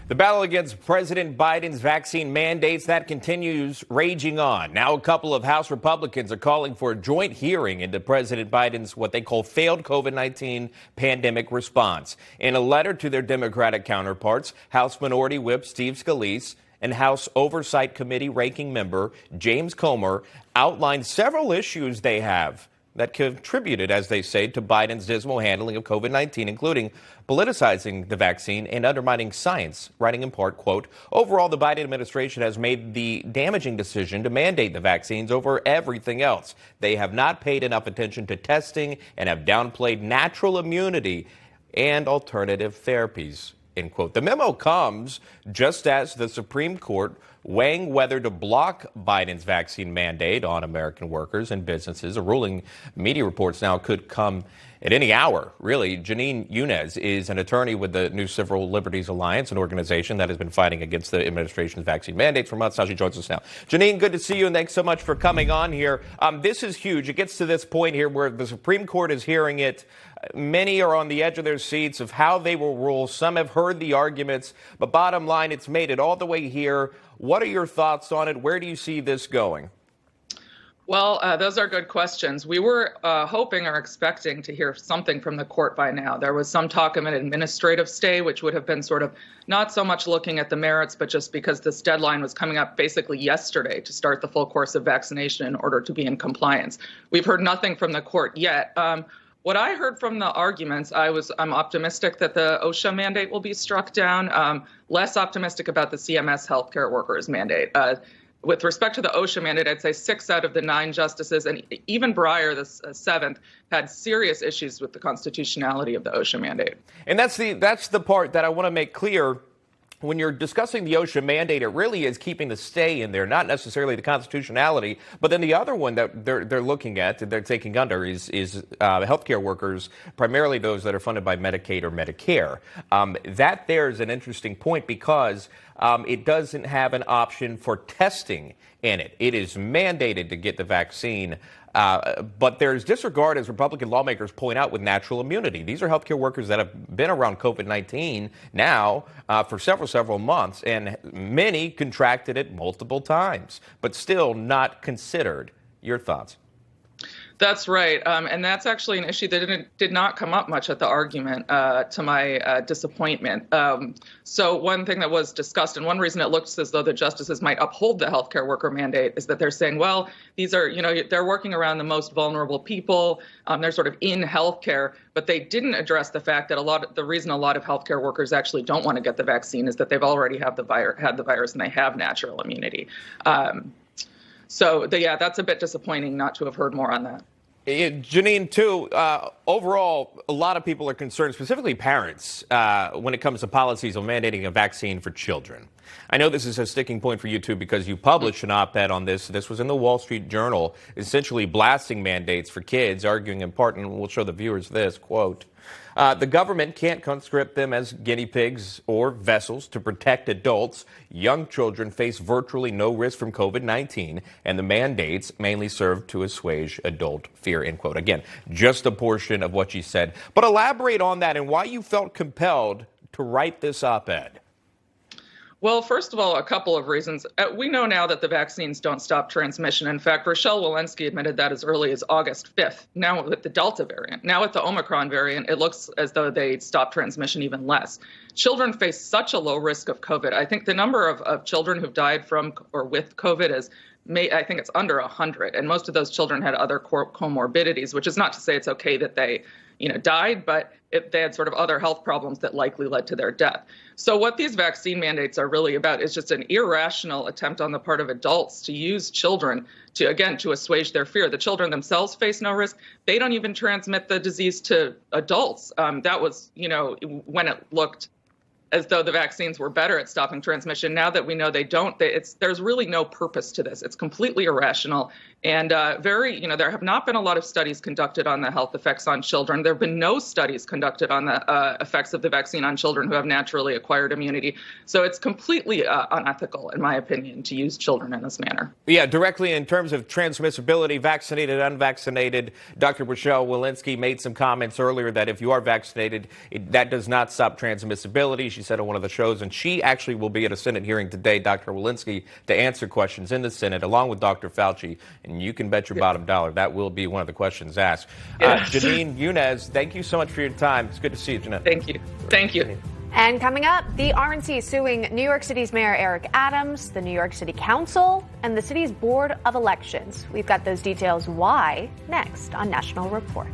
The battle against President Biden's vaccine mandates, that continues raging on. Now a couple of House Republicans are calling for a joint hearing into President Biden's what they call failed COVID-19 pandemic response. In a letter to their Democratic counterparts, House Minority Whip Steve Scalise and House Oversight Committee ranking member James Comer outlined several issues they have that contributed, as they say, to Biden's dismal handling of COVID-19, including politicizing the vaccine and undermining science, writing in part, quote, overall, the Biden administration has made the damaging decision to mandate the vaccines over everything else. They have not paid enough attention to testing and have downplayed natural immunity and alternative therapies, end quote. The memo comes just as the Supreme Court weighing whether to block Biden's vaccine mandate on American workers and businesses. A ruling, media reports now, could come at any hour, really. Jenin Younes is an attorney with the New Civil Liberties Alliance, an organization that has been fighting against the administration's vaccine mandates for months. Now she joins us now. Jenin, good to see you, and thanks so much for coming on here. This is huge. It gets to this point here where the Supreme Court is hearing it. Many are on the edge of their seats of how they will rule. Some have heard the arguments, but bottom line, it's made it all the way here. What are your thoughts on it? Where do you see this going? Well, those are good questions. We were hoping or expecting to hear something from the court by now. There was some talk of an administrative stay, which would have been sort of not so much looking at the merits, but just because this deadline was coming up basically yesterday to start the full course of vaccination in order to be in compliance. We've heard nothing from the court yet. What I heard from the arguments, I'm optimistic that the OSHA mandate will be struck down, less optimistic about the CMS healthcare workers mandate. With respect to the OSHA mandate, I'd say 6 out of the 9 justices, and even Breyer, the 7th, had serious issues with the constitutionality of the OSHA mandate. And that's the part that I want to make clear. When you're discussing the OSHA mandate, it really is keeping the stay in there, not necessarily the constitutionality. But then the other one that they're looking at, they're taking under, is healthcare workers, primarily those that are funded by Medicaid or Medicare. That there is an interesting point because it doesn't have an option for testing in it. It is mandated to get the vaccine. But there's disregard, as Republican lawmakers point out, with natural immunity. These are healthcare workers that have been around COVID-19 now for several months, and many contracted it multiple times, but still not considered. Your thoughts? That's right. And that's actually an issue that did not come up much at the argument, to my disappointment. So one thing that was discussed, and one reason it looks as though the justices might uphold the healthcare worker mandate, is that they're saying, well, these are, they're working around the most vulnerable people. They're sort of in healthcare, but they didn't address the fact that the reason a lot of healthcare workers actually don't want to get the vaccine is that they've already had the virus and they have natural immunity. So, that's a bit disappointing not to have heard more on that. Jenin, too, overall, a lot of people are concerned, specifically parents, when it comes to policies on mandating a vaccine for children. I know this is a sticking point for you, too, because you published an op-ed on this. This was in the Wall Street Journal, essentially blasting mandates for kids, arguing in part, and we'll show the viewers this, quote, the government can't conscript them as guinea pigs or vessels to protect adults. Young children face virtually no risk from COVID-19, and the mandates mainly serve to assuage adult fear, end quote. Again, just a portion of what you said. But elaborate on that and why you felt compelled to write this op-ed. Well, first of all, a couple of reasons. We know now that the vaccines don't stop transmission. In fact, Rochelle Walensky admitted that as early as August 5th. Now with the Delta variant, now with the Omicron variant, it looks as though they stop transmission even less. Children face such a low risk of COVID. I think the number of children who've died from or with COVID I think it's under 100. And most of those children had other comorbidities, which is not to say it's okay that they died, but they had sort of other health problems that likely led to their death. So what these vaccine mandates are really about is just an irrational attempt on the part of adults to use children to assuage their fear. The children themselves face no risk. They don't even transmit the disease to adults. That was, when it looked as though the vaccines were better at stopping transmission. Now that we know they don't, there's really no purpose to this. It's completely irrational. And there have not been a lot of studies conducted on the health effects on children. There have been no studies conducted on the effects of the vaccine on children who have naturally acquired immunity. So it's completely unethical, in my opinion, to use children in this manner. Yeah, directly in terms of transmissibility, vaccinated, unvaccinated, Dr. Rochelle Walensky made some comments earlier that if you are vaccinated, that does not stop transmissibility. she said on one of the shows, and she actually will be at a Senate hearing today, Dr. Walensky, to answer questions in the Senate, along with Dr. Fauci, and you can bet your bottom dollar that will be one of the questions asked. Yes. Jenin, Younes, thank you so much for your time. It's good to see you, Jeanette. Thank you. Thank you. And coming up, the RNC suing New York City's Mayor Eric Adams, the New York City Council, and the city's Board of Elections. We've got those details why next on National Report.